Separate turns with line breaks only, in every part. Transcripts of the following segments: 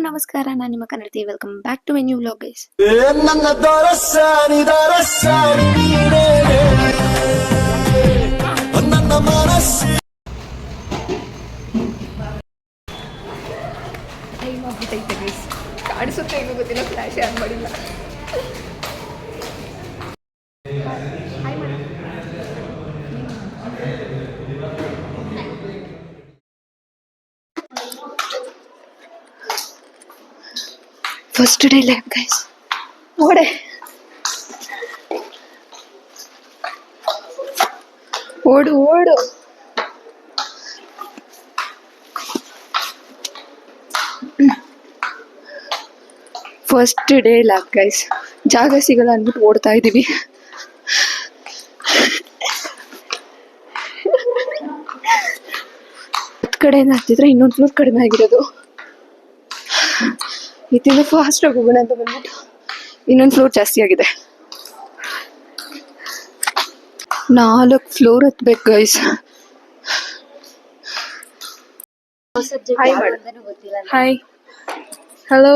ನಮಸ್ಕಾರ, ನಾನು ನಿಮ್ಮ ಕನ್ನಡತಿ. Welcome back to my new vlog guys. Time ಆಗ್ಬಿಟ್ಟೈತೆ ಗೈಸ್. ಕಾಣಿಸುತ್ತೆ ಏನೋ ಗೊತ್ತಿಲ್ಲ, ಫ್ಲಾಶ್ ಆನ್ ಮಾಡಿಲ್ಲ. First day lab guys. ಓಡೆ ಓಡು ಓಡು. First day lab guys. ಜಾಗ ಸಿಗಲ್ಲ ಅಂದ್ಬಿಟ್ಟು ಓಡ್ತಾ ಇದ್ದೀವಿ. ಹತ್ತು ಕಡೆಯಿಂದ ಹತ್ತಿದ್ರೆ ಇನ್ನೊಂದು ಫ್ಲೋರ್ ಕಡಿಮೆ ಆಗಿರೋದು. ಇದರಿಂದ ಫಾಸ್ಟ್ ಆಗಿ ಹೋಗೋಣ ಅಂತ ಬಂದ್ಬಿಟ್ಟು ಇನ್ನೊಂದು ಫ್ಲೋರ್ ಜಾಸ್ತಿ ಆಗಿದೆ. 4 ಫ್ಲೋರ್ ಹತ್ಬೇಕು ಗೈಸ್. Hi, hello.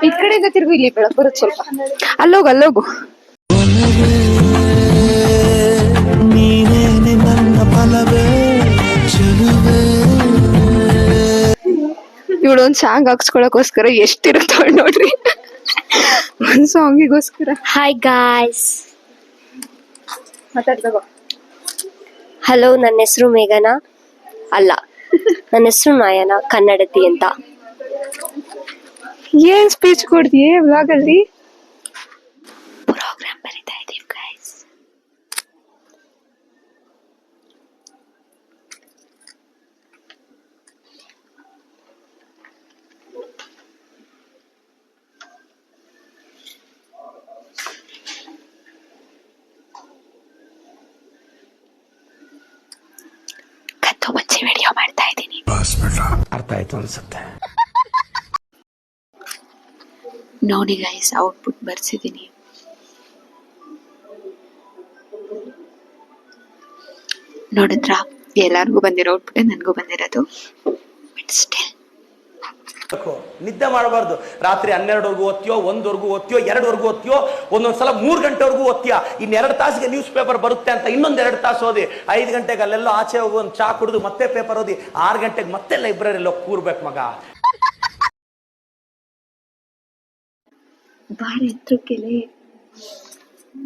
ಈ ಕಡೆಯಿಂದ ತಿರುಗು, ಇಲ್ಲಿ ಬೆಳಕು ಬರುತ್ತೆ ಸ್ವಲ್ಪ. ಅಲ್ಲೋಗು ಅಲ್ಲೋಗು. ಇವಳು ಒಂದು ಸಾಂಗ್ ಹಾಕ್ಸ್ಕೊಳಕೋಸ್ಕರ ಎಷ್ಟಿರುತ್ತೋ ನೋಡ್ರಿ, ಒಂದು ಸಾಂಗಿಗೋಸ್ಕರ.
ಹಾಯ್ ಗಾಯ್ಸ್,
ಮಾತಾಡ್ತಗೋ.
ಹಲೋ, ನನ್ನ ಹೆಸರು ಮೇಘನಾ ಅಲ್ಲ, ನನ್ನ ಹೆಸರು ನಯನ, ಕನ್ನಡತಿ ಅಂತ.
ಏನ್ ಸ್ಪೀಚ್ ಕೊಡ್ತೀಯ ವ್ಲಾಗಲ್ಲಿ? ಪ್ರೋಗ್ರಾಮ್ ಬರೀತಾ ಇದೀವಿ ಗೈಸ್. ಕತ್ತು ಮುಚ್ಚಿ ವಿಡಿಯೋ ಮಾಡ್ತಾ ಇದ್ದೀನಿ.
ಅರ್ಥ ಆಯ್ತು ಅನ್ಸುತ್ತೆ.
ನೋಡಿ ಗೈಸ್, ಔಟ್ಪುಟ್ ಬರ್ಸಿದ್ದೀನಿ. ನೋಡಿದ್ರಾ, ಎಲ್ಲರಿಗೂ ಬಂದಿರೋ ಔಟ್ಪುಟ್ ನನಗೂ ಬಂದಿರೋದು. ಬಟ್ ಸ್ಟಿಲ್
ನಿದ್ದೆ ಮಾಡಬಾರ್ದು. ರಾತ್ರಿ 12ವರೆಗೂ ಓದ್ತೀಯೋ, 1ವರೆಗೂ ಓದ್ತೀಯೋ, 2ವರೆಗೂ ಓದ್ತೀಯೋ, ಒಂದೊಂದ್ಸಲ 3 ಗಂಟೆವರೆಗೂ ಓದ್ತೀಯಾ. ಇನ್ನು 2 ತಾಸಿಗೆ ನ್ಯೂಸ್ ಪೇಪರ್ ಬರುತ್ತೆ ಅಂತ ಇನ್ನೊಂದು 2 ತಾಸು ಓದಿ, 5 ಗಂಟೆಗೆ ಅಲ್ಲೆಲ್ಲೋ ಆಚೆ ಹೋಗಿ ಒಂದು ಚಾ ಕುಡಿದು ಮತ್ತೆ ಪೇಪರ್ ಓದಿ, 6 ಗಂಟೆಗೆ ಮತ್ತೆ ಲೈಬ್ರರಿಯಲ್ಲಿ ಹೋಗಿ ಕೂರ್ಬೇಕು ಮಗ.
ಬಾರಿ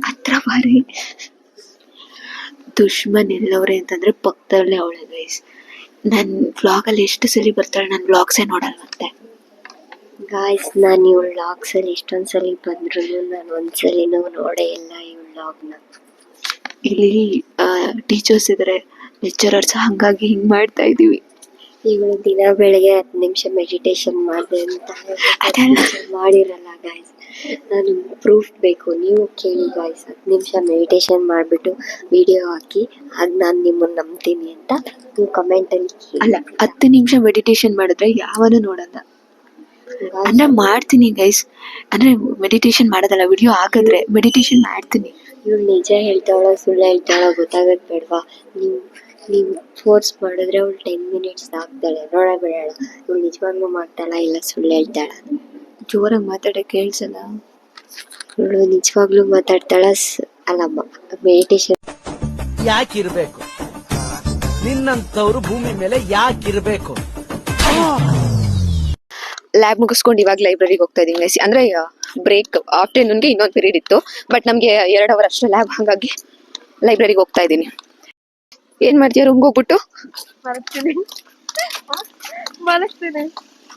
ಹತ್ರ ಬಾರಿ. ದುಶ್ಮನ್ ಎಲ್ಲವ್ರೆ ಅಂತಂದ್ರೆ ಪಕ್ಕದಲ್ಲೇ ಅವಳೆ ಗೈಸ್. ನನ್ನ ವ್ಲಾಗಲ್ಲಿ ಎಷ್ಟು ಸಲ ಬರ್ತಾಳೆ, ನನ್ನ ವ್ಲಾಗ್ಸೇ ನೋಡಲ್ವಂತೆ.
ಗಾಯ್ಸ್, ನಾನು ಈ ವ್ಲಾಗ್ಸ್ ಅಲ್ಲಿ ಇಷ್ಟೊಂದ್ಸಲಿ ಬಂದ್ರು ನಾನು ಒಂದ್ಸಲಿನೂ ನೋಡೇ ಇಲ್ಲ ಈ ವ್ಲಾಗ್ನ.
ಇಲ್ಲಿ ಟೀಚರ್ಸ್ ಇದಾರೆ, ಲೆಕ್ಚರರ್ಸ್, ಹಂಗಾಗಿ ಹಿಂಗ್ ಮಾಡ್ತಾ ಇದೀವಿ.
ಇವಳು ದಿನ ಬೆಳಗ್ಗೆ 10 ನಿಮಿಷ ಮೆಡಿಟೇಷನ್ ಮಾಡಿದೆ ಅಂತ ಮಾಡಿರಲ್ಲ ಗಾಯ್ಸ್. ನಾನು ಪ್ರೂಫ್ ಬೇಕು, ನೀವು ಕೇಳಿ ಗಾಯ್ಸ್. 10 ನಿಮಿಷ ಮೆಡಿಟೇಷನ್ ಮಾಡಿಬಿಟ್ಟು ವಿಡಿಯೋ ಹಾಕಿ, ಆಗ ನಾನು ನಿಮ್ಮನ್ನು ನಂಬ್ತೀನಿ ಅಂತ ನೀವು ಕಮೆಂಟಲ್ಲಿ ಕೇಳಿ.
ಅಲ್ಲ, 10 ನಿಮಿಷ ಮೆಡಿಟೇಷನ್ ಮಾಡಿದ್ರೆ ಯಾವನು ನೋಡಲ್ಲ. ಅಂದ್ರೆ ಮಾಡ್ತೀನಿ ಗೈಸ್, ಅಂದ್ರೆ ಮೆಡಿಟೇಷನ್ ಮಾಡೋದಲ್ಲ, ವಿಡಿಯೋ ಹಾಕಿದ್ರೆ ಮೆಡಿಟೇಷನ್ ಮಾಡ್ತೀನಿ.
ಇವಳು ನಿಜ ಹೇಳ್ತಾಳೋ ಸುಳ್ಳು ಹೇಳ್ತಾಳೋ ಗೊತ್ತಾಗದ್ ಬೇಡವಾ? ನೀವು ಫೋರ್ಸ್ ಮಾಡಿದ್ರೆ ಅವಳು 10 ಮಿನಿಟ್ಸ್ ಆಗ್ತಾಳೆ, ನೋಡಬೇಡ ಇವಳು ನಿಜವಾಗ್ಲೂ ಮಾಡ್ತಾಳ ಇಲ್ಲ ಸುಳ್ಳು ಹೇಳ್ತಾಳ.
ಜೋರಾಗಿ ಮಾತಾಡ ಕೇಳ್ಸಲ್ಲ.
ಇವಳು ನಿಜವಾಗ್ಲೂ ಮಾತಾಡ್ತಾಳ ಅಲ್ಲಮ್ಮ. ಮೆಡಿಟೇಷನ್
ಯಾಕಿರ್ಬೇಕು? ನಿನ್ನಂತವ್ರು ಭೂಮಿ ಮೇಲೆ ಯಾಕಿರ್ಬೇಕು?
ಲ್ಯಾಬ್ ಮುಗಿಸ್ಕೊಂಡು ಇವಾಗ ಲೈಬ್ರರಿಗೆ ಹೋಗ್ತಾ ಇದೀನಿ ಗೈಸ್. ಅಂದ್ರೆ ಬ್ರೇಕ್, ಆಫ್ಟರ್ನೂನ್ಗೆ ಇನ್ನೊಂದು ಪೀರಿಯಡ್ ಇತ್ತು, ಬಟ್ ನಮ್ಗೆ 2 ಅವರ್ ಅಷ್ಟೇ ಲ್ಯಾಬ್, ಹಾಗಾಗಿ ಲೈಬ್ರರಿಗೆ ಹೋಗ್ತಾ ಇದ್ದೀನಿ. ಏನ್ ಮಾಡ್ತೀಯ? ರೂಮ್ಗೆ ಹೋಗ್ಬಿಟ್ಟು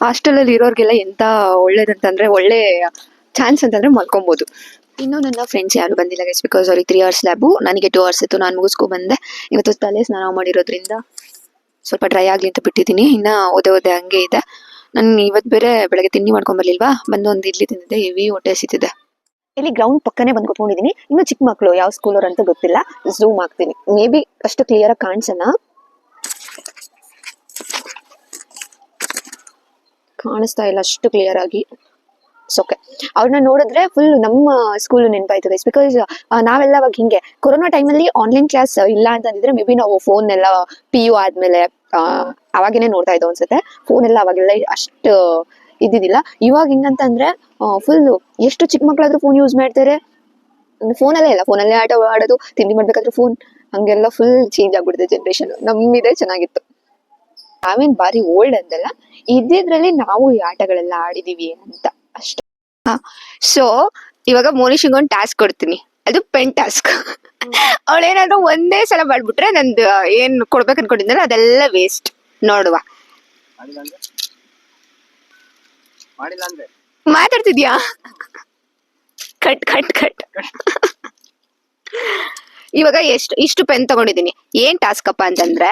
ಹಾಸ್ಟೆಲಲ್ಲಿ ಇರೋರ್ಗೆಲ್ಲ ಎಂತ ಒಳ್ಳೇದಂತಂದ್ರೆ, ಒಳ್ಳೆ ಚಾನ್ಸ್ ಅಂತಂದ್ರೆ ಮಲ್ಕೊಬಹುದು. ಇನ್ನು ನನ್ನ ಫ್ರೆಂಡ್ಸ್ ಯಾರು ಬಂದಿಲ್ಲ ಗೈಸ್, ಬಿಕಾಸ್ ಅವ್ರಿಗೆ 3 ಅವರ್ಸ್ ಲ್ಯಾಬು, ನನಗೆ 2 ಅವರ್ಸ್ ಇತ್ತು. ನಾನು ಮುಗಿಸ್ಕೊ ಬಂದೆ. ಇವತ್ತು ತಲೆ ಸ್ನಾನ ಮಾಡಿರೋದ್ರಿಂದ ಸ್ವಲ್ಪ ಡ್ರೈ ಆಗ್ಲಿ ಅಂತ ಬಿಟ್ಟಿದ್ದೀನಿ. ಇನ್ನ ಓದೆ ಹಂಗೆ ಇದೆ. ನಾನು ಇವತ್ತು ಬೇರೆ ಬೆಳಗ್ಗೆ ತಿಂಡಿ ಮಾಡ್ಕೊಂಬರ್ಲಿಲ್ವಾ, ಬಂದು ಒಂದು ಇಡ್ಲಿ ತಿಂದಿದ್ದೆ, ಹೆವಿ ಹೊಟ್ಟೆ ಹಸಿತಿದೆ. ಇಲ್ಲಿ ಗ್ರೌಂಡ್ ಪಕ್ಕನೆ ಬಂದು ಕೂತ್ಕೊಂಡಿದ್ದೀನಿ. ಇನ್ನು ಚಿಕ್ಕ ಮಕ್ಕಳು ಯಾವ ಸ್ಕೂಲರ್ ಅಂತ ಗೊತ್ತಿಲ್ಲ, ಝೂಮ್ ಆಗ್ತೀನಿ. ಮೇ ಬಿ ಅಷ್ಟು ಕ್ಲಿಯರ್ ಆಗಿ ಕಾಣಿಸಲ್ಲ, ಕಾಣಿಸ್ತಾ ಇಲ್ಲ ಅಷ್ಟು ಕ್ಲಿಯರ್ ಆಗಿ. ಓಕೆ. ಅವ್ರನ್ನ ನೋಡಿದ್ರೆ ಫುಲ್ ನಮ್ಮ ಸ್ಕೂಲ್ ನೆನಪಾಯ್ತು ಗೈಸ್. ಬಿಕಾಸ್ ನಾವೆಲ್ಲ ಅವಾಗ ಹಿಂಗೆ ಕೊರೋನಾ ಟೈಮಲ್ಲಿ ಆನ್ಲೈನ್ ಕ್ಲಾಸ್ ಇಲ್ಲ ಅಂತಂದಿದ್ರೆ ಮೇ ಬಿ ನಾವು ಫೋನ್ ಎಲ್ಲ PU ಆದ್ಮೇಲೆ ಅವಾಗೇನೆ ನೋಡ್ತಾ ಇದ್ದೋ ಅನ್ಸುತ್ತೆ. ಫೋನ್ ಎಲ್ಲ ಅವಾಗೆಲ್ಲ ಅಷ್ಟು ಇದ್ದಿದ್ದಿಲ್ಲ. ಇವಾಗ ಹಿಂಗಂತಂದ್ರೆ ಫುಲ್ ಎಷ್ಟು ಚಿಕ್ಕ ಮಕ್ಳಾದ್ರೂ ಫೋನ್ ಯೂಸ್ ಮಾಡ್ತಾರೆ. ಫೋನಲ್ಲೇ ಇಲ್ಲ, ಫೋನಲ್ಲೇ ಆಟ ಆಡೋದು, ತಿಂಡಿ ಮಾಡ್ಬೇಕಾದ್ರೆ ಫೋನ್, ಹಂಗೆಲ್ಲ ಫುಲ್ ಚೇಂಜ್ ಆಗ್ಬಿಡುತ್ತೆ ಜನರೇಷನ್. ನಮ್ಮಿದೆ ಚೆನ್ನಾಗಿತ್ತು. ನಾವೇನ್ ಬಾರಿ ಓಲ್ಡ್ ಅಂತಲ್ಲ, ಇದ್ದಿದ್ರಲ್ಲಿ ನಾವು ಈ ಆಟಗಳೆಲ್ಲ ಆಡಿದೀವಿ ಅಂತ ಅಷ್ಟೇ. ಸೊ ಇವಾಗ ಮೋನಿಶಿಗೆ ಒಂದು ಟಾಸ್ಕ್ ಕೊಡ್ತೀನಿ, ಅದು ಪೆನ್ ಟಾಸ್ಕ್. ಅವಳೇನಾದ್ರೂ ಒಂದೇ ಸಲ ಮಾಡ್ಬಿಟ್ರೆ ನಂದು ಏನ್ ಕೊಡ್ಬೇಕು ಅನ್ಕೊಂಡಿದ್ನಲ್ಲ ಅದೆಲ್ಲ ವೇಸ್ಟ್. ನೋಡುವ. ಮಾತಾಡ್ತಿದ್ಯಾ? Cut cut cut. ಇವಾಗ ಇಷ್ಟು ಪೆನ್ ತಗೊಂಡಿದೀನಿ. ಏನ್ ಟಾಸ್ಕ್ ಅಪ್ಪ ಅಂತಂದ್ರೆ,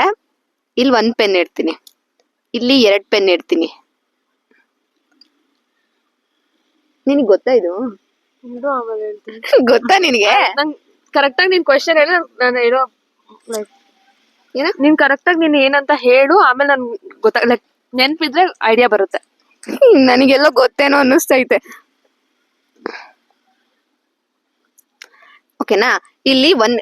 ಇಲ್ಲಿ 1 ಪೆನ್ ಇಡ್ತೀನಿ, ಇಲ್ಲಿ 2 ಪೆನ್ ಇಡ್ತೀನಿ. ನಿನಗ್ ಗೊತ್ತಾ ಇದು?
ಆಮೇಲೆ ಹೇಳ್ತೀನಿ.
ಗೊತ್ತಾ ನಿನಗೆ?
ಕರೆಕ್ಟ್ ಆಗಿ ನಿನ್ ಕ್ವೆಶ್ಚನ್ ಹೇಳಿ ನಾನು ಹೇಳೋ ಲೈಕ್ ನೀನ್ ಕರೆಕ್ಟ್ ಆಗಿ ನೀನ್ ಏನಂತ ಹೇಳು, ಆಮೇಲೆ ನನ್ ಲೈಕ್ ನೆನ್ಪಿದ್ರೆ ಐಡಿಯಾ ಬರುತ್ತೆ.
ನನಗೆಲ್ಲ ಗೊತ್ತೇನೋ ಅನ್ನಿಸ್ತೈತೆ. ಓಕೆನಾ? ಇಲ್ಲಿ 1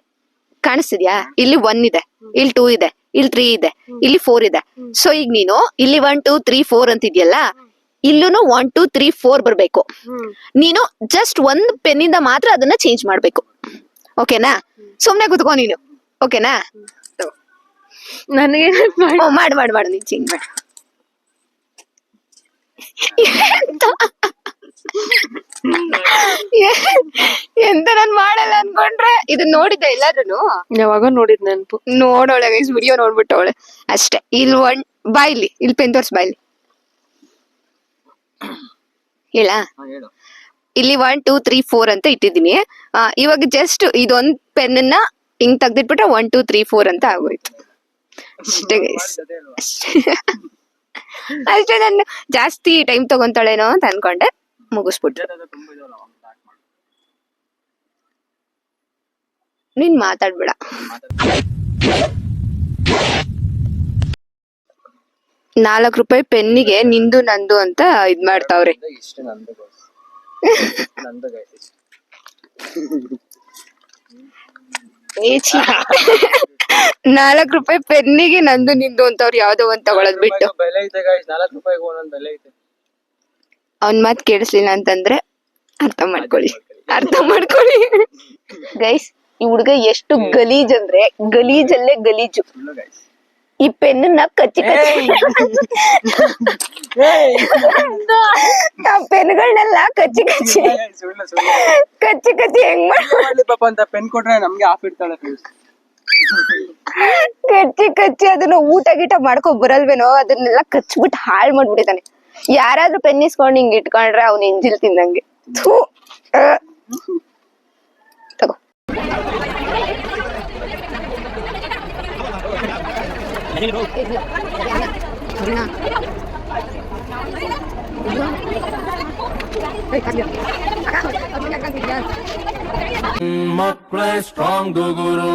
ಕಾಣಿಸ್ತಿದ್ಯಾ? ಇಲ್ಲಿ 1 ಇದೆ, ಇಲ್ಲಿ 2 ಇದೆ, ಇಲ್ಲಿ 3 ಇದೆ, ಇಲ್ಲಿ 4 ಇದೆ. ಸೊ ಈಗ ನೀನು ಇಲ್ಲಿ 1 2 3 4 ಅಂತಿದ್ಯಲ್ಲ, ಇಲ್ಲೂನು 1 2 3 4 ಬರ್ಬೇಕು. ನೀನು ಜಸ್ಟ್ 1 ಪೆನ್ನಿಂದ ಮಾತ್ರ ಅದನ್ನ ಚೇಂಜ್ ಮಾಡ್ಬೇಕು. ಓಕೆನಾ? ಸುಮ್ನೆ ಕುತ್ಕೋ ನೀನು. ಓಕೆನಾ?
ನನಗೆ
ಮಾಡು ನೀನ್ ಚೇಂಜ್ ಮಾಡು. ಎಂತ ನಾನ್ ಮಾಡಲ್ಲ ಅನ್ಕೊಂಡ್ರೆ ಇದನ್ನ ನೋಡಿದ್ದೆ ಎಲ್ಲಾದ್ರೂ.
ಯಾವಾಗ ನೋಡಿದ್ ನೆನ್ಪು.
ನೋಡೋಳೆ ಗೈಸ್, ವಿಡಿಯೋ ನೋಡ್ಬಿಟ್ಟವಳೆ ಅಷ್ಟೇ. ಇಲ್ಲಿ ಬಾಯ್ಲಿ, ಇಲ್ಲಿ ಪೆನ್ ತೋರ್ಸ್ ಬಾಯ್ಲಿ. ಹೇಳ, ಇಲ್ಲಿ 1 2 3 4 ಅಂತ ಇಟ್ಟಿದ್ದೀನಿ. ಇವಾಗ ಜಸ್ಟ್ ಇದೊಂದ್ ಪೆನ್ನ ಹಿಂಗ್ ತೆಗ್ದಿಟ್ಬಿಟ್ರೆ 1 2 3 4 ಅಂತ ಆಗೋಯ್ತು ಅಷ್ಟೇ ಗೈಸ್. ಅಷ್ಟೇ. ನಾನು ಜಾಸ್ತಿ ಟೈಮ್ ತಗೊಂತಾಳೇನೋ ಅಂತ ಅನ್ಕೊಂಡೆ, ಮುಗಿಸ್ಬಿಟ್ಟೆ. ನೀನ್ ಮಾತಾಡ್ಬೇಡ. ₹4 ಪೆನ್ನಿಗೆ ನಿಂದು ನಂದು ಅಂತ ಇದ್ ಮಾಡ್ತಾವ್ರೆ. ₹4 ಪೆನ್ನಿಗೆ ನಂದು ನಿಂದು ಅಂತ ಅವ್ರು ಯಾವ್ದೋ ಒಂದ್ ತಗೊಳದ್ ಬಿಟ್ಟು ಅವ್ನ್ ಮಾತ್ ಕೇಳಿಸ್ಲಿಲ್ಲ ಅಂತಂದ್ರೆ ಅರ್ಥ ಮಾಡ್ಕೊಳ್ಳಿ ಗೈಸ್. ಈ ಹುಡ್ಗ ಎಷ್ಟು ಗಲೀಜ್ ಅಂದ್ರೆ ಗಲೀಜಲ್ಲೇ ಗಲೀಜು. ಈ ಪೆನ್ನ ಕಚ್ಚಿ ಪೆನ್ಗಳನ್ನೆಲ್ಲ ಕಚ್ಚಿ ಹೆಂಗ್ ಮಾಡಿ
ಪೆನ್ ಕೊಟ್ರೆ ನಮ್ಗೆ ಆಫ್ ಇಡ್ತಾಳೆ.
ಕಚ್ಚಿ ಅದನ್ನ ಊಟ ಗೀಟ ಮಾಡ್ಕೊಂಡ್ ಬರಲ್ವೇನೋ, ಅದನ್ನೆಲ್ಲ ಕಚ್ಬಿಟ್ಟು ಹಾಳ್ ಮಾಡ್ಬಿಟ್ಟಿದ್ದಾನೆ. ಯಾರಾದ್ರೂ ಪೆನ್ ಇಸ್ಕೊಂಡ್ ಹಿಂಗ್ ಇಟ್ಕೊಂಡ್ರೆ ಅವ್ನ ಎಂಜಿಲ್ ತಿಂದಂಗೆ. ತಗೋ.
ಮಕ್ಕಳೇ ಸ್ಟ್ರಾಂಗ್ ಗುರು.